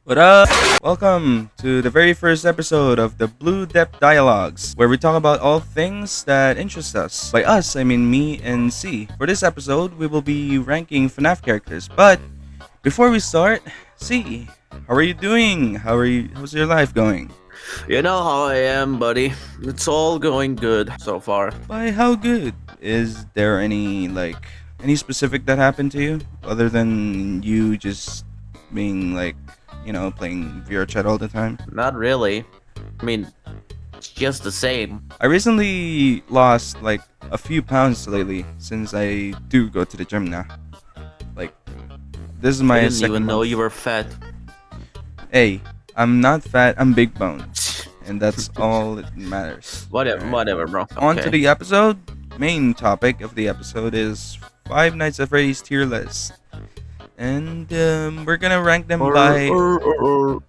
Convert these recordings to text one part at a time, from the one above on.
What up? Welcome to the very first episode of the Blue Depth Dialogues, where we talk about all things that interest us. By us, I mean me and C. For this episode, we will be ranking FNAF characters. But before we start, C, how are you doing? How's your life going? You know how I am, buddy. It's all going good so far. By how good? Is there any specific that happened to you other than you just being playing VR chat all the time? Not really. I mean, it's just the same. I recently lost like a few pounds lately since I do go to the gym now. Like, this is I my didn't second even know month. you were fat. Hey, I'm not fat, I'm big boned. And that's all that matters. Whatever, Alright. whatever, bro. On to Okay. the episode. Main topic of the episode is Five Nights at Freddy's tier list. And we're gonna rank them by we're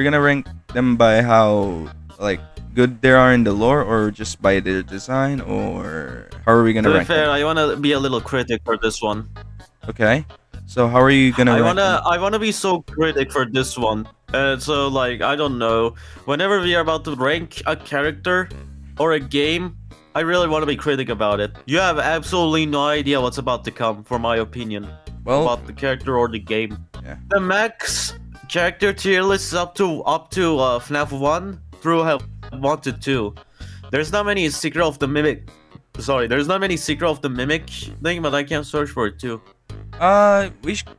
gonna rank them by how like good they are in the lore, or just by their design, or how are we gonna To be rank fair, them? I wanna be a little critic for this one. Okay, so how are you gonna I rank them? wanna be so critic for this one. So like, I don't know. Whenever we are about to rank a character or a game, I really want to be critic about it. You have absolutely no idea what's about to come, for my opinion, Well, about the character or the game. yeah. The max character tier list is up to FNAF 1 through 1 to 2. There's not many Secret of the Mimic. Sorry, there's not many Secret of the Mimic thing, but I can search for it too.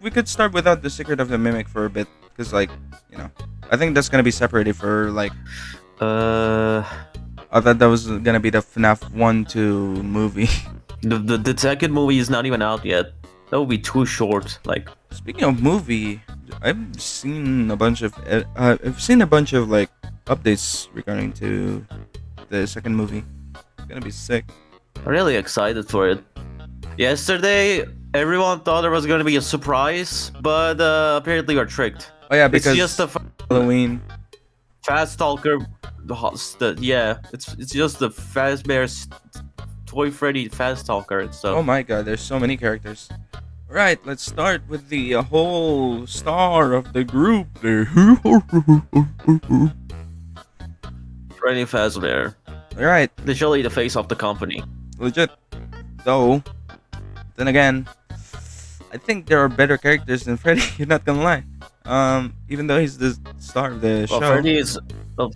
We could start without the Secret of the Mimic for a bit, because I think that's gonna be separated for like. Uh, I thought that was gonna be the FNAF 1-2 movie. the second movie is not even out yet. That would be too short. Like, Speaking of movie, I've seen a bunch of like updates regarding to the second movie. It's gonna be sick. I'm really excited for it. Yesterday, everyone thought there was gonna be a surprise, but apparently we're tricked. Oh yeah, It's because just a Halloween. fast talker. Yeah, it's just the Fazbear's Toy Freddy fast talker and stuff. Oh my god, there's so many characters. Right, let's start with the whole star of the group there. Freddy Fazbear, Alright, literally the face of the company. legit. Though, then again, I think there are better characters than Freddy, you're not gonna lie. Even though he's the star of the Well, show.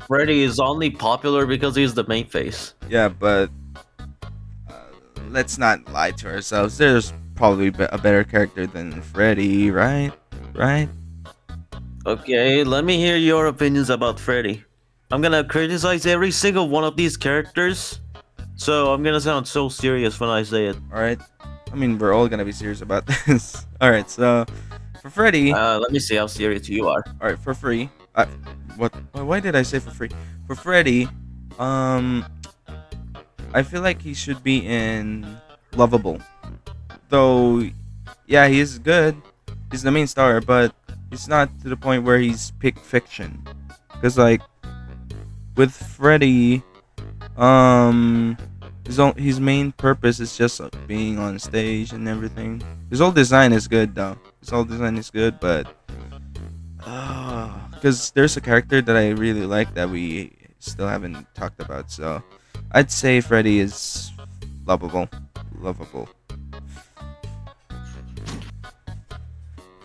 Freddy is only popular because he's the main face. Yeah, but let's not lie to ourselves. There's probably a better character than Freddy, right? Right? Okay, let me hear your opinions about Freddy. I'm gonna criticize every single one of these characters, so I'm gonna sound so serious when I say it. Alright. I mean, we're all gonna be serious about this. Alright, so for Freddy, Let me see how serious you are. alright, for free. What? Why did I say for free? For Freddy, I feel like he should be in Lovable. Though, yeah, he is good. He's the main star, but he's not to the point where he's pick fiction. Cause like with Freddy, his main purpose is just being on stage and everything. His whole design is good though. His whole design is good, but because there's a character that I really like that we still haven't talked about. So I'd say Freddy is lovable. Lovable.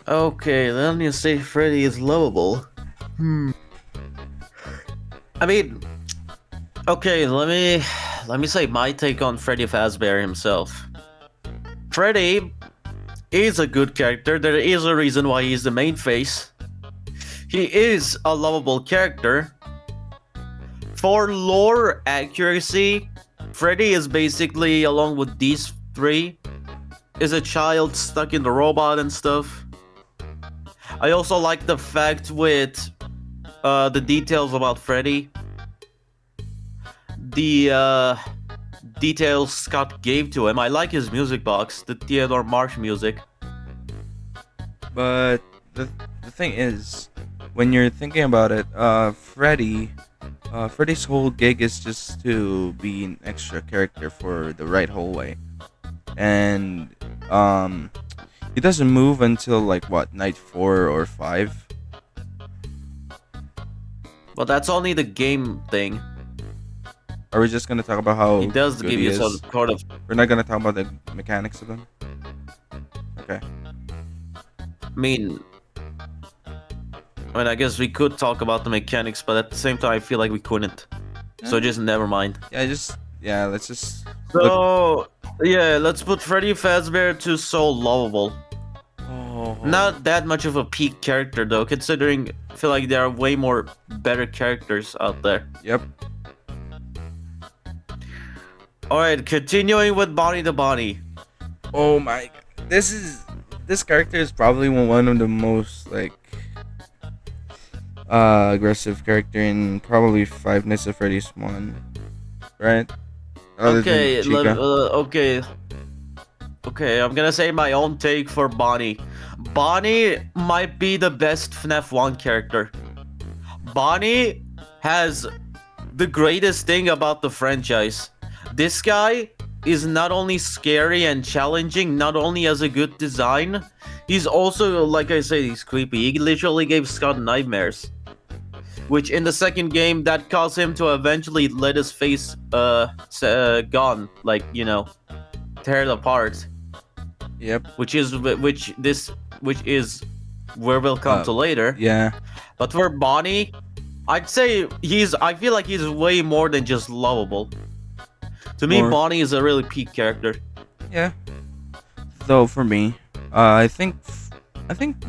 Okay, then you say Freddy is lovable. I mean, okay, let me say my take on Freddy Fazbear himself. Freddy is a good character. There is a reason why he's the main face. He is a lovable character. For lore accuracy, Freddy is basically, along with these three, is a child stuck in the robot and stuff. I also like the fact with the details about Freddy. The details Scott gave to him. I like his music box, the Theodore Marsh music. But the thing is, when you're thinking about it, Freddy's whole gig is just to be an extra character for the right whole way, and he doesn't move until like what, night 4 or 5. Well, that's only the game thing. Are we just gonna talk about how He does good give he you is? sort of. We're not gonna talk about the mechanics of them. Okay. I mean, I guess we could talk about the mechanics, but at the same time, I feel like we couldn't. So just never mind. Let's just look. So yeah, let's put Freddy Fazbear to so lovable. Oh. Not that much of a peak character though, considering I feel like there are way more better characters out there. Yep. Alright, continuing with Bonnie the Bonnie. Oh my. This character is probably one of the most like aggressive character in probably Five Nights at Freddy's 1, right? Other Okay, than Chica. okay, I'm gonna say my own take for Bonnie. Bonnie might be the best FNAF 1 character. Bonnie has the greatest thing about the franchise. This guy is not only scary and challenging, not only has a good design, he's also, like I said, he's creepy. He literally gave Scott nightmares. Which in the second game, that caused him to eventually let his face gone, like, you know, tear it apart. Yep. Which is where we'll come to later. Yeah. But for Bonnie, I feel like he's way more than just lovable. To me, Bonnie is a really peak character. Yeah. Though for me, I think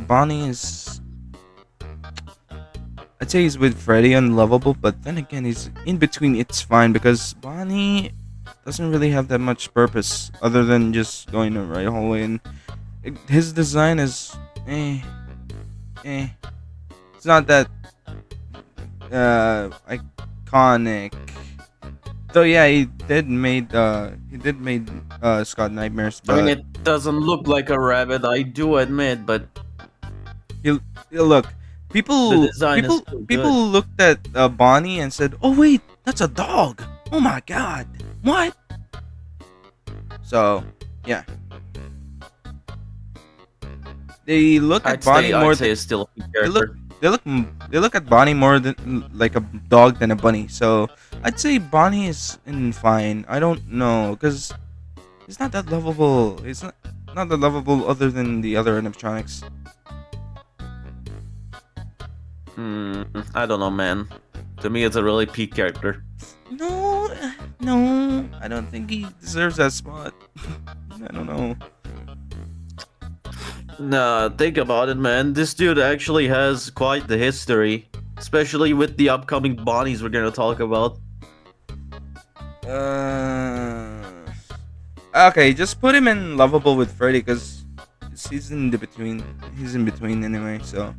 Bonnie is. I'd say he's with Freddy unlovable, but then again, he's in between. It's fine because Bonnie doesn't really have that much purpose other than just going the right hallway, and his design is It's not that iconic. Though yeah, he did made Scott nightmares, but I mean, it doesn't look like a rabbit, I do admit, but you look. the People design is still people good. looked at Bonnie and said, "Oh wait, that's a dog. Oh my god, what?" So yeah, they look at Bonnie more I'd say than it's still a peak they look character. they look at Bonnie more than like a dog than a bunny. So I'd say Bonnie is in fine. I don't know because he's not that lovable. He's not that lovable other than the other animatronics. I don't know, man. To me, it's a really peak character. No, I don't think he deserves that spot. I don't know. Nah, think about it, man. This dude actually has quite the history, especially with the upcoming Bonnies we're gonna talk about. Okay, just put him in lovable with Freddy because he's in the between. He's in between anyway, so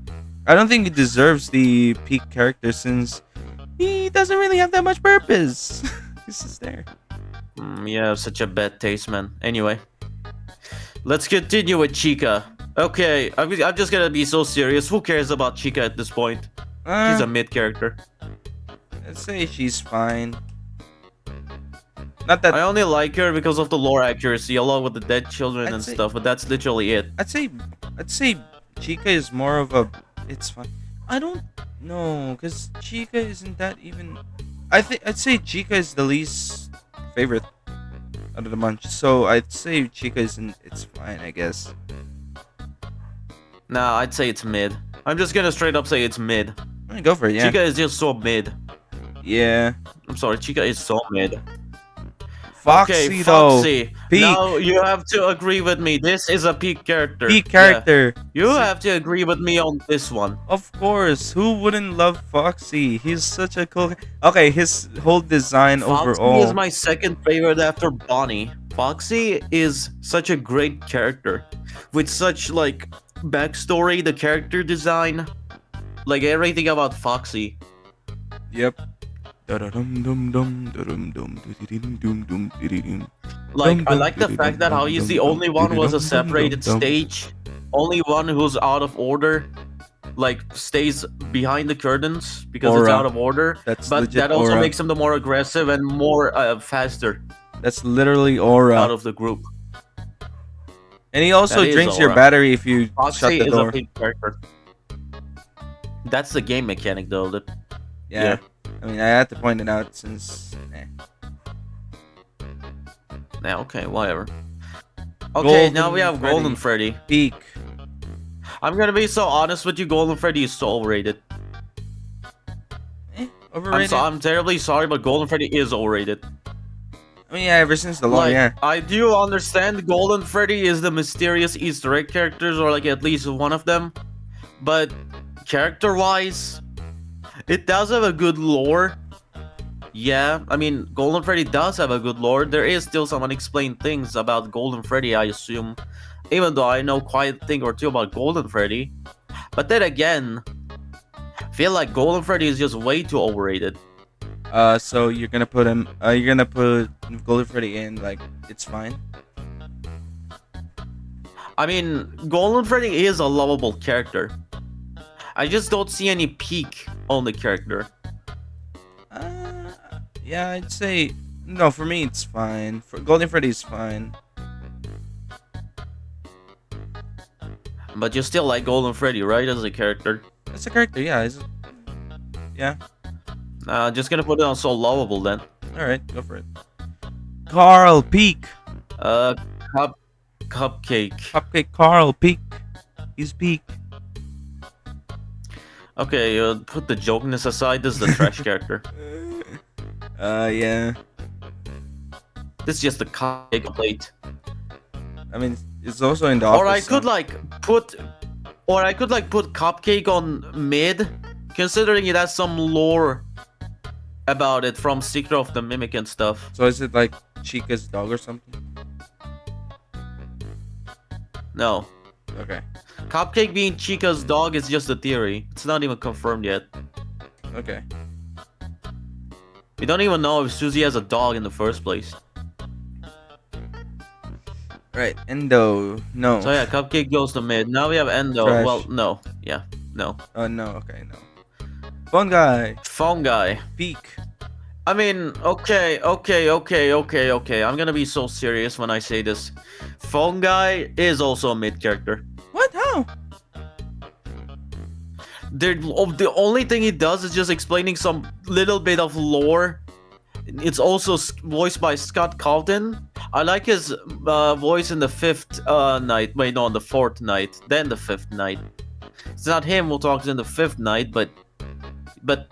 I don't think he deserves the peak character since he doesn't really have that much purpose. He's just there. Yeah, such a bad taste, man. Anyway, let's continue with Chica. Okay, I'm just gonna be so serious. Who cares about Chica at this point? She's a mid character. I'd say she's fine. Not that I only like her because of the lore accuracy, along with the dead children and stuff. But that's literally it. I'd say Chica is more of a. It's fine. I don't know because Chica isn't that even. I'd say Chica is the least favorite out of the bunch. So I'd say Chica isn't. It's fine, I guess. Nah, I'd say it's mid. I'm just gonna straight up say it's mid. Go for it. Yeah. Chica is just so mid. Yeah. I'm sorry, Chica is so mid. Foxy, okay, though. Foxy. Peak. Now you have to agree with me. This is a peak character. Peak character. Yeah. You have to agree with me on this one. Of course. Who wouldn't love Foxy? He's such a cool. Okay, his whole design Foxy overall. is my second favorite after Bonnie. Foxy is such a great character with such like backstory, the character design, like everything about Foxy. Yep. Like, I like the fact that how he's the only one who has a separated stage, only one who's out of order, like stays behind the curtains because it's out of order. That's but that also makes him the more aggressive and more faster. That's literally aura out of the group. And he also drinks your battery if you Foxy shut the door. Is a big character. That's the game mechanic though. Yeah. I mean, I had to point it out since. Yeah, okay, whatever. Okay, now we Golden have Golden Freddy. Freddy. Peak. I'm gonna be so honest with you, Golden Freddy is so overrated. Overrated. I'm terribly sorry, but Golden Freddy is overrated. I mean, yeah, ever since the lore, Like, yeah. I do understand Golden Freddy is the mysterious Easter egg characters, or like at least one of them. But character-wise, it does have a good lore. Yeah, I mean, Golden Freddy does have a good lore. There is still some unexplained things about Golden Freddy, I assume. Even though I know quite a thing or two about Golden Freddy. But then again, I feel like Golden Freddy is just way too overrated. So you're gonna put him. You're gonna put Golden Freddy in like it's fine. I mean, Golden Freddy is a lovable character. I just don't see any peak on the character. Yeah, I'd say no. For me, it's fine. For Golden Freddy, is fine. But you still like Golden Freddy, right, as a character? It's a character, yeah. Yeah. Just gonna put it on so lovable then. All right, go for it. Carl Peak. Cupcake. Cupcake Carl Peak. He's Peak. Okay, put the jokiness aside. This is the trash character. Yeah. This is just a cupcake plate. I mean, it's also in the office. Or I could put Cupcake on mid, considering it has some lore about it from Secret of the Mimic and stuff. So is it like Chica's dog or something? No. Okay. Cupcake being Chica's dog is just a theory. It's not even confirmed yet. Okay. We don't even know if Susie has a dog in the first place. Right. Endo. No. So yeah, Cupcake goes to mid. Now we have Endo. Trash. Well, no. Yeah. No. Oh no. Okay. No. Phone guy. Phone guy. Peak. I mean, okay. I'm gonna be so serious when I say this. Phone guy is also a mid character. What? How? The only thing he does is just explaining some little bit of lore. It's also voiced by Scott Calton. I like his voice in the fifth night. Wait, no, on the fourth night. Then the fifth night. It's not him who talks in the fifth night, but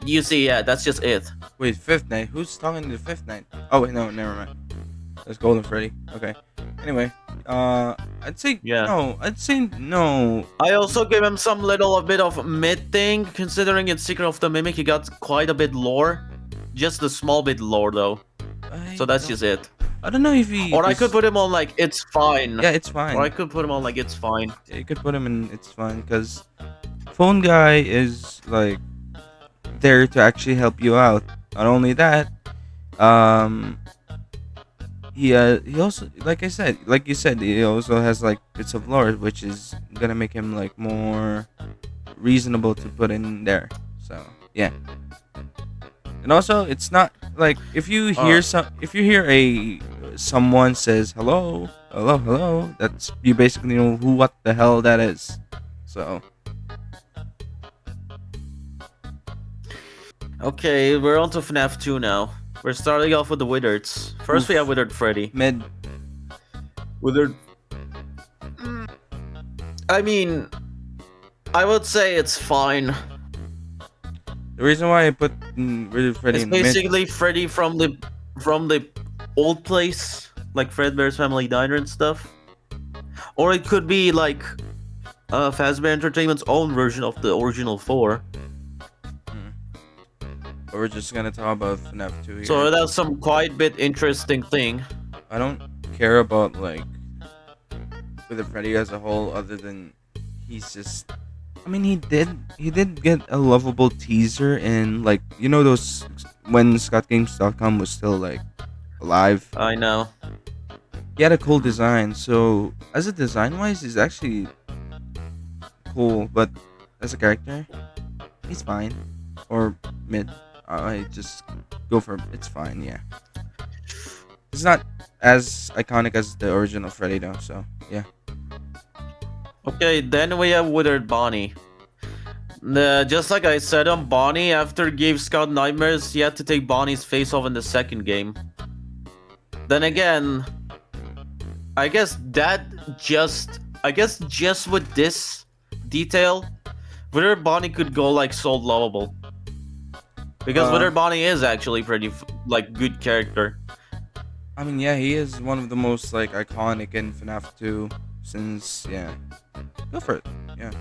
you see, yeah, that's just it. Wait, fifth night. Who's talking to the fifth night? Oh wait, no, never mind. That's Golden Freddy. Okay. Anyway, I'd say Yeah. no. I'd say no. I also give him some little bit of mid thing, considering in Secret of the Mimic he got quite a bit lore. Just a small bit lore though. So that's just it. I don't know if he. Or I could put him on like it's fine. Yeah, it's fine. Or I could put him on like it's fine. Yeah, you could put him in. It's fine because phone guy is like there to actually help you out. Not only that, he also like you said, he also has like bits of lore, which is gonna make him like more reasonable to put in there. So yeah. And also, it's not like if you hear someone says hello, that's you basically know what the hell that is. So Okay, we're on to FNAF 2 now. We're starting off with the Wizards. First we have Withered Freddy. mid. Withered. I mean, I would say it's fine. The reason why I put Withered Freddy It's in mid. basically Freddy from the old place, like Fredbear's Family Diner and stuff. Or it could be like Fazbear Entertainment's own version of the original 4. But we're just gonna talk about FNAF 2 here. So that's some quite bit interesting thing. I don't care about like Withered Freddy as a whole, other than he's just. I mean, he did get a lovable teaser in like those when ScottGames.com was still like alive. I know. He had a cool design, so as a design wise, he's actually cool. But as a character, he's fine or mid. I just go for it's fine. Yeah, it's not as iconic as the original Freddy though. So yeah. Okay, then we have Withered Bonnie. Just like I said on Bonnie, after gave Scott nightmares, he had to take Bonnie's face off in the second game. Then again, I guess just with this detail, Wither Bonnie could go like so lovable. Because Wither Bonnie is actually pretty like good character. I mean, yeah, he is one of the most like iconic in FNAF 2 since go for it. Yeah.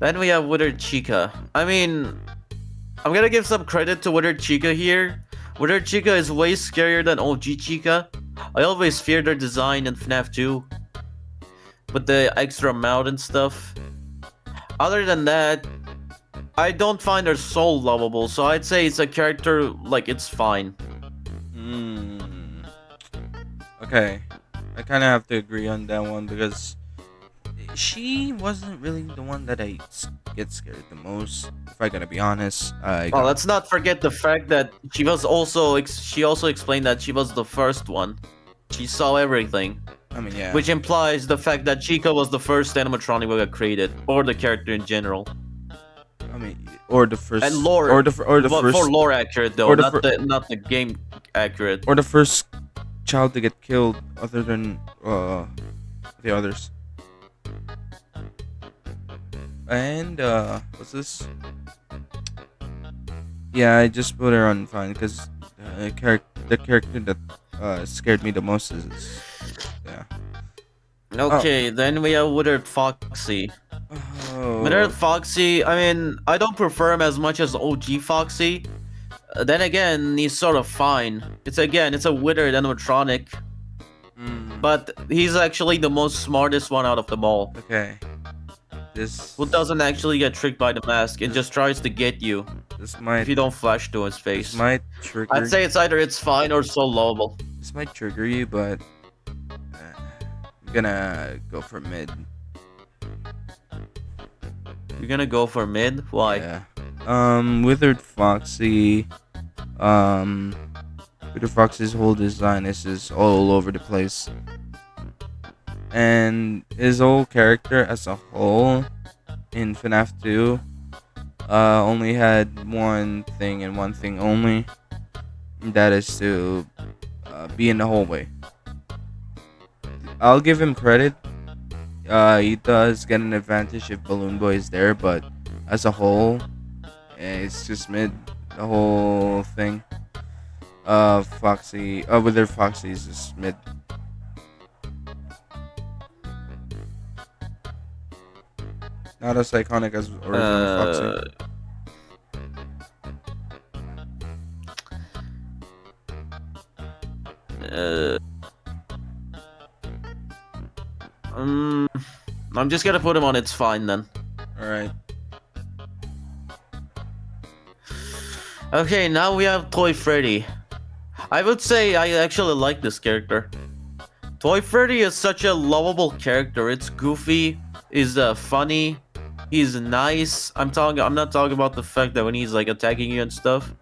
Then we have Wither Chica. I mean, I'm gonna give some credit to Wither Chica here. Wither Chica is way scarier than OG Chica. I always feared her design in FNAF 2. With the extra mouth and stuff. Other than that, I don't find her so lovable, so I'd say it's a character, like, it's fine. Okay. I kind of have to agree on that one because she wasn't really the one that I get scared the most, if I gotta be honest. Oh, let's not forget the fact that she also explained that she was the first one. She saw everything. I mean, yeah. Which implies the fact that Chica was the first animatronic we got created, or the character in general. I mean, or the first, and lore, or the first, for lore accurate though, not the game accurate, or the first child to get killed, other than the others. And what's this? Yeah, I just put her on fine because the character that scared me the most is yeah. Okay, then we have Withered Foxy. Oh. Withered Foxy, I mean, I don't prefer him as much as OG Foxy. Then again, he's sort of fine. It's a withered animatronic. But he's actually the most smartest one out of them all. Okay. Who doesn't actually get tricked by the mask and just tries to get you. If you don't flash to his face. This might trigger. I'd say it's fine or so lovable. This might trigger you, but I'm gonna go for mid. You're gonna go for mid? Why? Yeah. Withered Foxy. Withered Foxy's whole design is just all over the place. And his whole character as a whole in FNAF 2 only had one thing and one thing only. And that is to be in the hallway. I'll give him credit. He does get an advantage if Balloon Boy is there, but as a whole, it's just mid. The whole thing. Withered Foxy is just mid. Not as iconic as original Foxy. I'm just gonna put him on It's Fine then. Alright. Okay, now we have Toy Freddy. I would say I actually like this character. Toy Freddy is such a lovable character. It's goofy, he's funny, he's nice. I'm not talking about the fact that when he's like attacking you and stuff.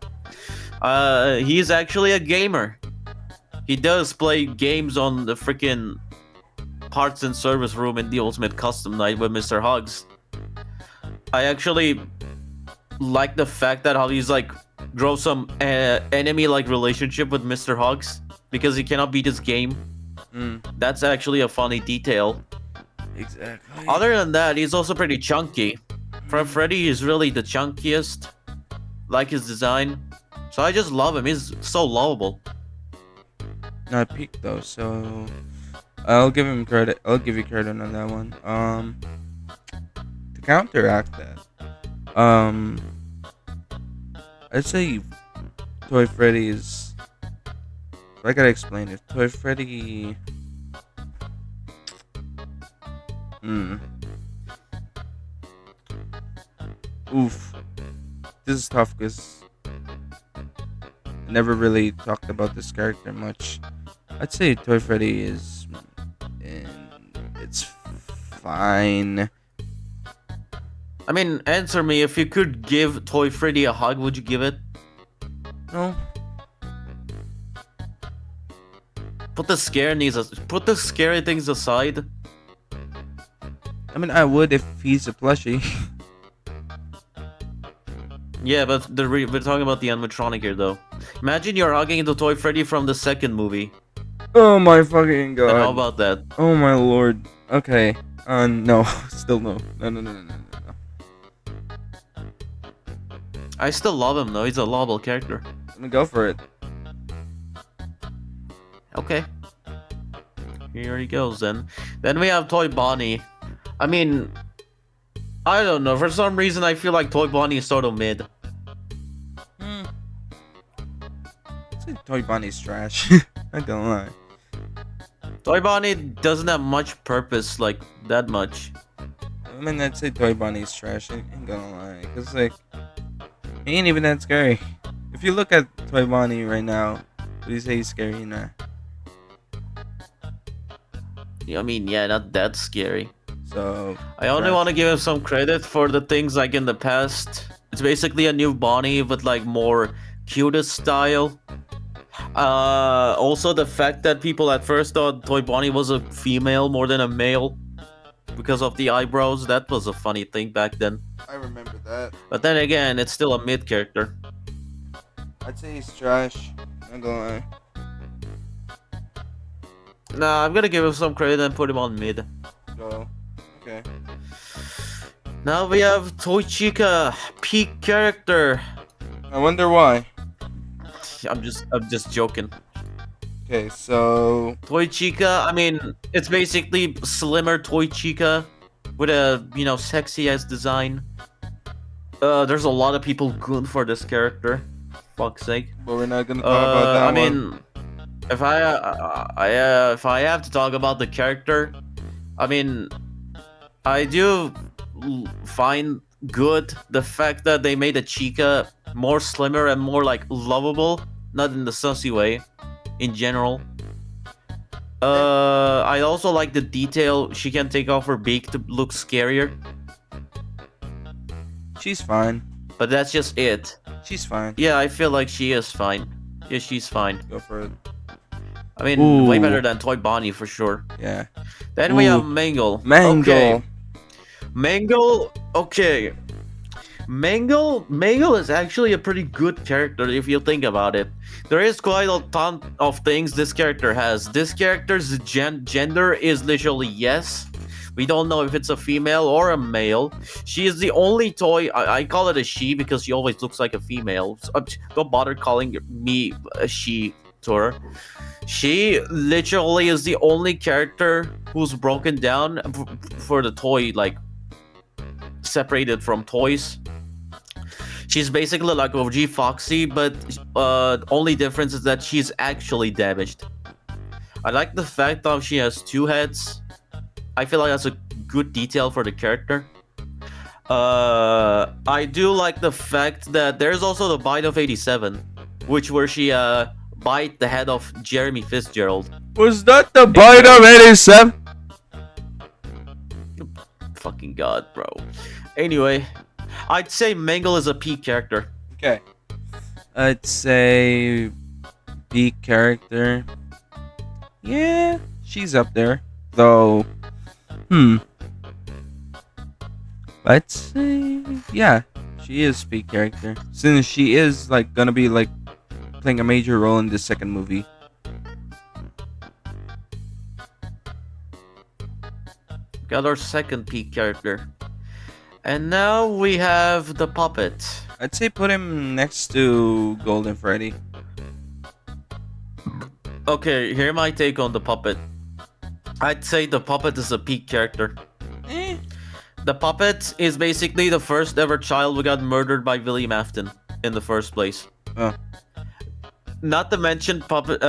He's actually a gamer. He does play games on the freaking parts and service room in the Ultimate Custom Night with Mr. Hugs. I actually like the fact that how he's like grow some enemy-like relationship with Mr. Hugs because he cannot beat his game. That's actually a funny detail. Exactly. Other than that, he's also pretty chunky. Freddy is really the chunkiest. Like his design. So I just love him. He's so lovable. Not peak though, so I'll give him credit. I'll give you credit on that one. To counteract that, I'd say Toy Freddy is. I gotta explain it. Toy Freddy. Oof. This is tough because I never really talked about this character much. I'd say Toy Freddy is. It's fine. I mean, answer me. If you could give Toy Freddy a hug, would you give it? No. Put the scary things aside. I mean, I would if he's a plushie. Yeah, but we're talking about the animatronic here, though. Imagine you're hugging the toy Freddy from the second movie. Oh my fucking Then how god. about that? Oh my lord. Okay. No. Still no. No, no, no, no, no, no. I still love him, though. He's a lovable character. Let me go for it. Okay. Here he goes, then. Then we have Toy Bonnie. I mean, I don't know. For some reason, I feel like Toy Bonnie is sort of mid. I'd say Toy Bonnie's trash. Not gonna lie. Toy Bonnie doesn't have much purpose, like, that much. I mean, I'd say Toy Bonnie's trash. I ain't gonna lie. Because, like, he ain't even that scary. If you look at Toy Bonnie right now, would you say he's scary? Nah. I mean, yeah, not that scary. So, I only want to give him some credit for the things like in the past. It's basically a new Bonnie with like more cutest style. Also the fact that people at first thought Toy Bonnie was a female more than a male because of the eyebrows. That was a funny thing back then. I remember that. But then again, it's still a mid character. I'd say he's trash. Not gonna lie. Nah, I'm gonna give him some credit and put him on mid. So, okay. Now we have Toy Chica, peak character. I wonder why. I'm just joking. Okay, so Toy Chica, I mean, it's basically slimmer Toy Chica with a, sexy ass design. There's a lot of people good for this character. Fuck's sake. but we're not gonna talk about that I one. mean, if I have to talk about the character, I mean, I do find good the fact that they made a Chica more slimmer and more like lovable, not in the sussy way, in general. I also like the detail she can take off her beak to look scarier, She's fine. but that's just it. She's fine. Yeah, I feel like she is fine. Yeah, she's fine. Go for it. I mean, way Ooh. better than Toy Bonnie for sure. Yeah. Then we Ooh. have Mangle. Mangle. Okay. Mangle. Okay. Mangle is actually a pretty good character if you think about it. There is quite a ton of things this character has. This character's gender is literally yes. We don't know if it's a female or a male. She is the only toy. I call it a she because she always looks like a female. So, don't bother calling me a she to her. She literally is the only character who's broken down for the toy, like separated from toys. She's basically like OG Foxy, but only difference is that she's actually damaged. I like the fact that she has two heads. I feel like that's a good detail for the character. I do like the fact that there's also the bite of 87, where she bite the head of Jeremy Fitzgerald. Was that the bite of 87? Fucking god, bro. Anyway, I'd say Mangle is a peak character. Okay. I'd say peak character. Yeah, she's up there. Though, I'd say, yeah, she is peak character. Since she is, like, gonna be, like, playing a major role in the second movie. Got our second peak character. And now we have the puppet. I'd say put him next to Golden Freddy. Okay, here's my take on the puppet. I'd say the puppet is a peak character. The puppet is basically the first ever child who got murdered by William Afton in the first place. Oh. Not to mention puppet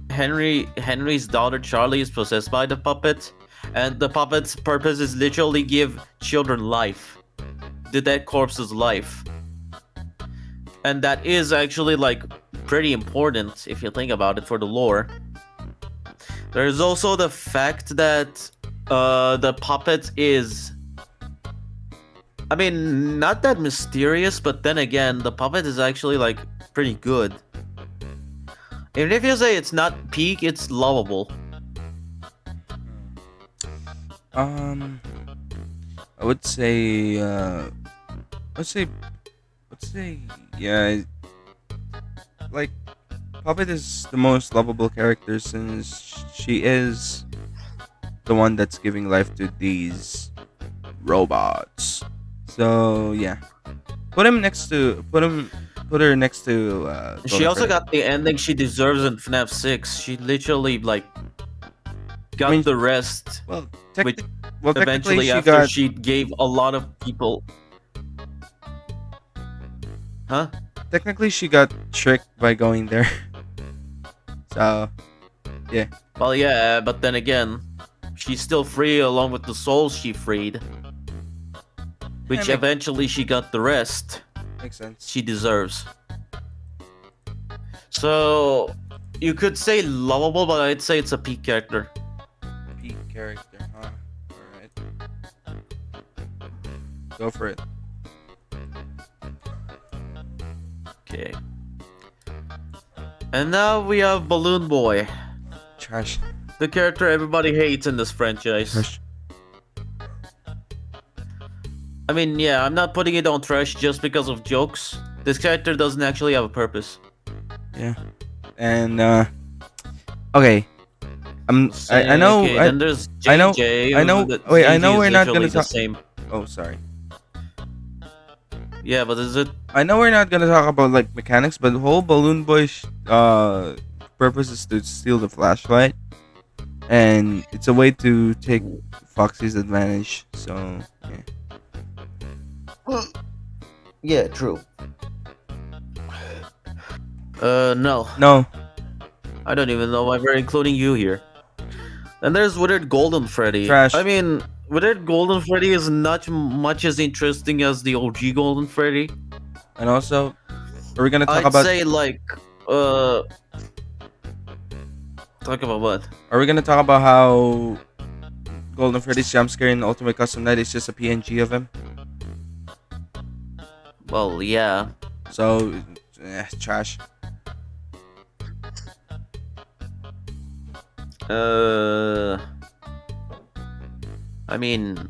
Henry's daughter Charlie is possessed by the puppet, and the puppet's purpose is literally give children life. The dead corpse's life. And that is actually like pretty important if you think about it for the lore. There's also the fact that the puppet is, I mean, not that mysterious, but then again, the puppet is actually like pretty good. Even if you say it's not peak, it's lovable. I would say, let's say, let's say, yeah, like Puppet is the most lovable character since she is the one that's giving life to these robots. So yeah, put her next to She Golden also Freddy. got the ending she deserves in FNAF 6. She literally like I got mean, the rest, well, which technically eventually she after got she gave a lot of people, huh? tricked by going there. So yeah, Well, yeah, but then again, she's still free along with the souls she freed, yeah, which eventually she got the rest makes sense. she deserves. So you could say lovable, but I'd say it's a peak character. Peak character, huh? All right, go for it. Okay. And now we have Balloon Boy, Trash, the character everybody hates in this franchise. trash. I mean, yeah, I'm not putting it on trash just because of jokes. This character doesn't actually have a purpose. Yeah, and okay. I Say, know okay, then there's I know JJ. I know. that Wait, I JJ know is we're not literally gonna the talk. same. Oh, sorry. Yeah, but is it? I know we're not gonna talk about like mechanics, but the whole Balloon Boy purpose is to steal the flashlight, and it's a way to take Foxy's advantage. So yeah. Yeah, true. No. No, I don't even know why we're including you here. Then there's Withered Golden Freddy. Trash. I mean, Withered Golden Freddy is not much as interesting as the OG Golden Freddy. and also, are we gonna talk I'd about? say like, uh, talk about what? Are we gonna talk about how Golden Freddy's jump scare in Ultimate Custom Night is just a PNG of him? Well, yeah. So, trash. I mean,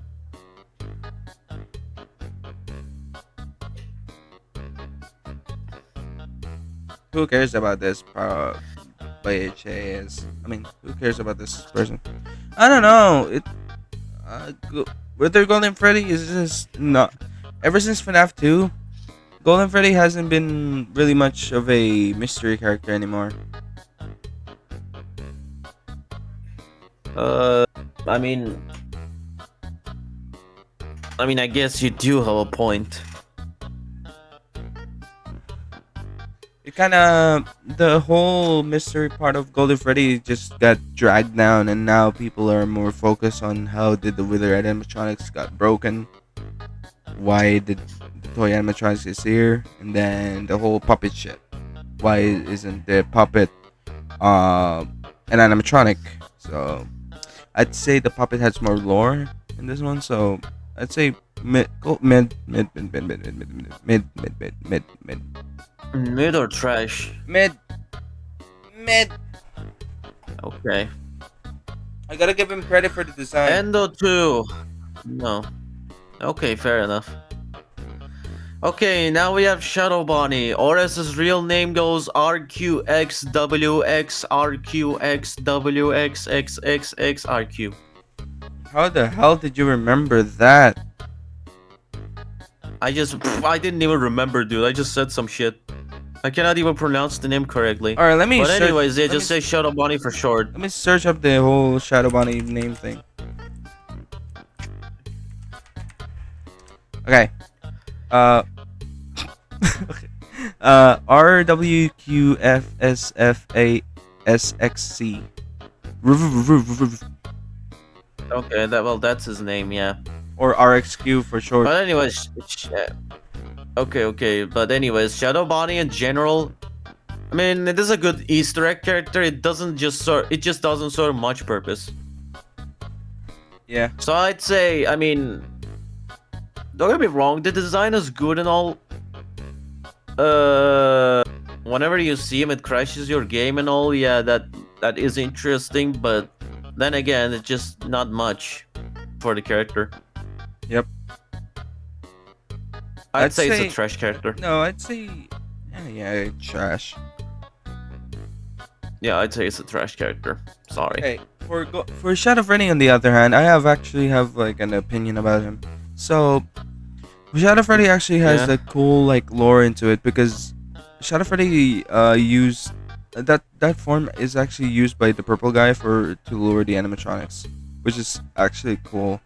Who cares about this? is. I mean, who cares about this person? I don't know. With their Golden Freddy is just not. Ever since FNAF 2, Golden Freddy hasn't been really much of a mystery character anymore. I mean, I guess you do have a point. It kind of the whole mystery part of Golden Freddy just got dragged down, and now people are more focused on how did the Wither animatronics got broken, why did the toy animatronics is here, and then the whole puppet shit. Why isn't the puppet an animatronic? So I'd say the puppet has more lore in this one. So I'd say mid, mid, mid, mid, mid, mid, mid, mid, mid, mid, mid, mid, mid. Mid or trash? Mid. Okay. I gotta give him credit for the design. Endo 2. No. Okay, fair enough. Okay, now we have Shadow Bonnie, or as his real name goes, RQXWX, How the hell did you remember that? I didn't even remember, dude. I just said some shit. I cannot even pronounce the name correctly. All right, let me. But search, anyways, yeah, let just me, say Shadow Bonnie for short. Let me search up the whole Shadow Bonnie name thing. Okay. Okay. RWQFSFASXC. Okay, that's his name, yeah. Or RXQ for short. But anyways, okay. But anyways, Shadow Bonnie in general, I mean, it is a good Easter egg character. It just doesn't serve much purpose. Yeah. So I'd say, I mean, don't get me wrong, the design is good and all. Whenever you see him, it crashes your game and all. Yeah, that is interesting, but then again, it's just not much for the character. Yep. I'd say it's a trash character. No, I'd say yeah, trash. Yeah, I'd say it's a trash character. Sorry. Okay, for Shadow Freddy on the other hand, I have like an opinion about him. So Shadow Freddy actually has Yeah. a cool like lore into it because Shadow Freddy used that form is actually used by the purple guy to lure the animatronics, which is actually cool.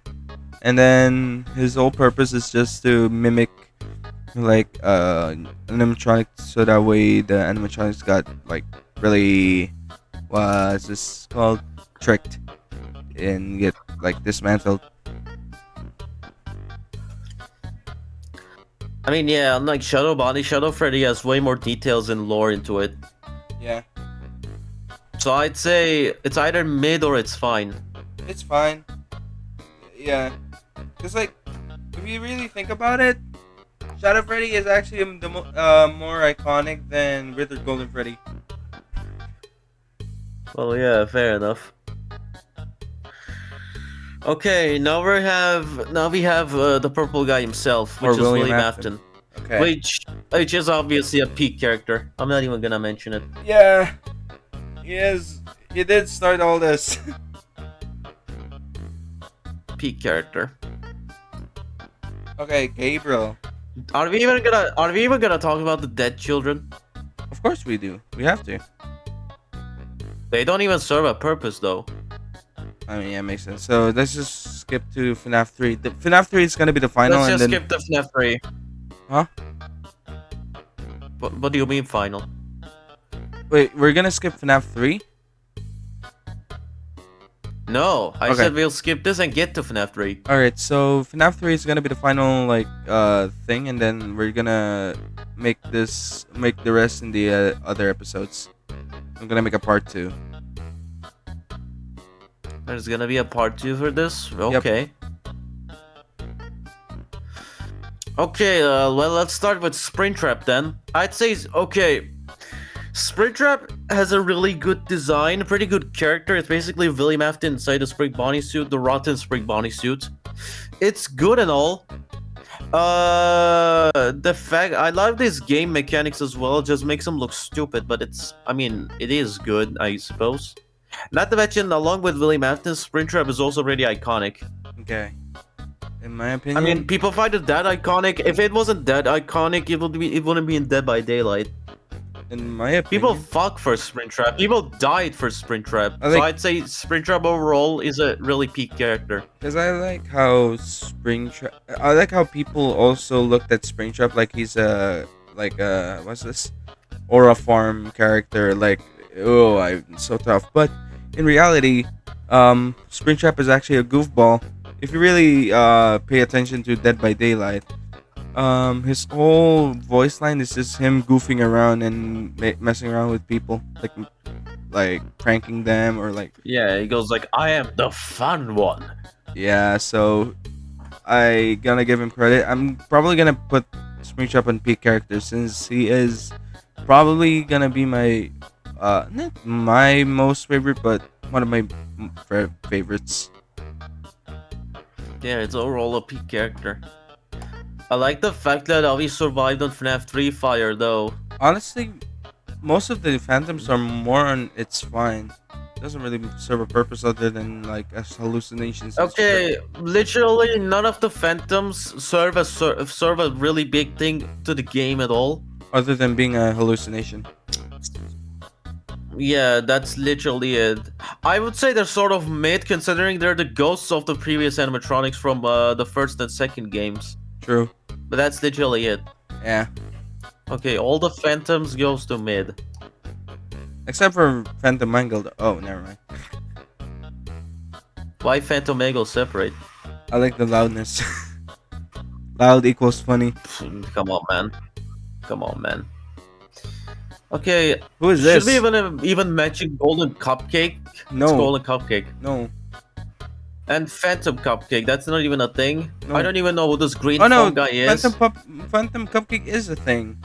And then his whole purpose is just to mimic like animatronics, so that way the animatronics got like really what's this called, tricked and get like dismantled. I mean, yeah, unlike Shadow Bonnie, Shadow Freddy has way more details and lore into it. Yeah, So I'd say it's either mid or it's fine. it's fine. Yeah, because like if you really think about it, Shadow Freddy is actually more iconic than Riddler Golden Freddy. Well, yeah, fair enough. Okay, now we have the purple guy himself, Or which is William William Afton. Afton, Okay. which is obviously a peak character. I'm not even gonna mention it. Yeah, he did start all this. Peak character. Okay, Gabriel. Are we even gonna talk about the dead children? Of course we do. We have to. They don't even serve a purpose though. I mean, yeah, makes sense. So let's just skip to FNAF 3. The FNAF 3 is gonna be the final, Let's just and then skip the FNAF 3. Huh? What do you mean final? wait, we're gonna skip FNAF 3. No, I Okay. said we'll skip this and get to FNAF 3. All right, so FNAF 3 is gonna be the final like thing, and then we're gonna make the rest in the other episodes. I'm gonna make a part 2. There's gonna be a part 2 for this? Okay. Okay, well, let's start with Springtrap then. I'd say, okay, Springtrap has a really good design, pretty good character. It's basically William Afton inside the Spring Bonnie suit, the rotten Spring Bonnie suit. It's good and all. The fact I love this game mechanics as well. It just makes them look stupid, but it is good, I suppose. Not to mention, along with William Afton, Springtrap is also really iconic. Okay. In my opinion, I mean, people find it that iconic. If it wasn't that iconic, it wouldn't be in Dead by Daylight. in my opinion, People fuck for Springtrap. People died for Springtrap. I So like- I'd say Springtrap overall is a really peak character. because I like how I like how people also looked at Springtrap like he's what's this, Aura Farm character. Like, oh, I'm so tough. But in reality, Springtrap is actually a goofball. If you really pay attention to Dead by Daylight, his whole voice line is just him goofing around and messing around with people, like pranking them or like. Yeah, he goes like, "I am the fun one." Yeah, so I gonna give him credit. I'm probably gonna put Springtrap on peak character since he is probably gonna be my not my most favorite, but one of my favorites. Yeah, it's overall a peak character. I like the fact that he survived on FNAF 3 fire though. Honestly, most of the phantoms are more on it's fine. Doesn't really serve a purpose other than like as hallucinations. and Okay, literally none of the phantoms serve a really big thing to the game at all. shit, other than being a hallucination. Yeah, that's literally it. I would say they're sort of mid considering they're the ghosts of the previous animatronics from the first and second games. True. But that's literally it. Yeah. Okay, all the phantoms goes to mid. Except for Phantom Mangled. Oh, never mind. Why Phantom Eagle separate? I like the loudness. Loud equals funny. Come on, man. Come on, man. Okay, Who is this? should we even mention Golden Cupcake? No. It's Golden Cupcake. No. And Phantom Cupcake, that's not even a thing. No. I don't even know who this green Oh no, phone guy is. Phantom Cupcake is a thing.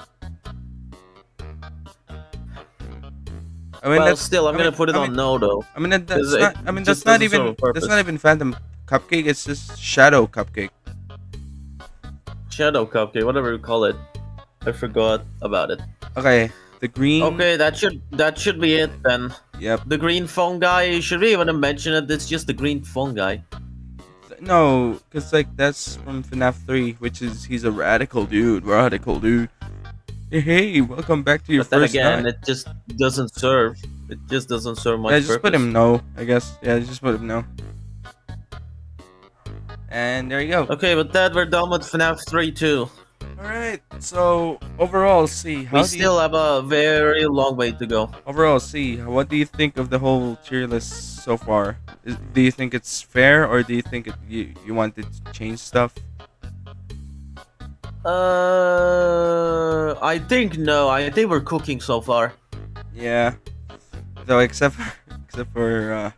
I mean, Well, still, I'm I gonna mean- put it I on mean- no though. I mean that's Because not. it I mean just that's not doesn't serve even. a purpose. That's not even Phantom Cupcake. It's just Shadow Cupcake. Shadow Cupcake, whatever you call it. I forgot about it. Okay, the green. Okay, that should be it then. Yep. The green phone guy. Should we even mention it? It's just the green phone guy. No, cause like that's from FNAF 3, which is he's a radical dude. Radical dude. Hey, welcome back to your But then first again, night. it just doesn't serve. It just doesn't serve much Yeah, just put purpose. him no, I guess. Yeah, just put him no. And there you go. Okay, with that, we're done with FNAF 3 too. Alright, so overall, see, We still have a very long way to go. overall, see, what do you think of the whole tier list so far? Do you think it's fair, or do you think you want it to change stuff? I think no. I think we're cooking so far. Yeah. So except for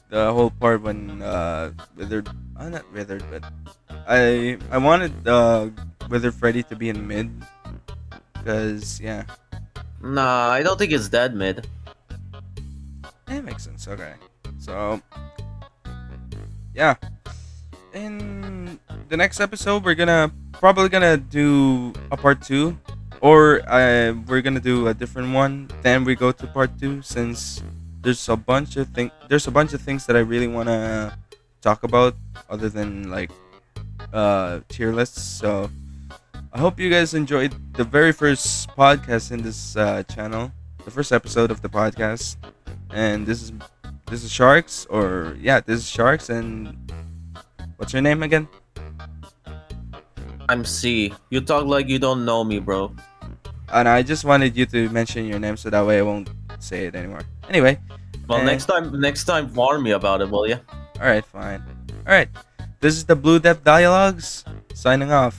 the whole part when withered, not withered, but I wanted Wither Freddy to be in mid, because yeah, Nah, I don't think it's that mid. it makes sense. Okay, so yeah, in the next episode we're probably gonna do a part 2, or we're gonna do a different one. Then we go to part 2, since there's a bunch of things that I really wanna talk about other than like tier lists. So I hope you guys enjoyed the very first podcast in this channel, the first episode of the podcast. And this is Sharks, or yeah, this is Sharks. And what's your name again? I'm C. You talk like you don't know me, bro. And I just wanted you to mention your name so that way I won't say it anymore. Anyway, Well, Eh. next time, warn me about it, will ya? all right, fine. All right, this is the Blue Depth Dialogues signing off.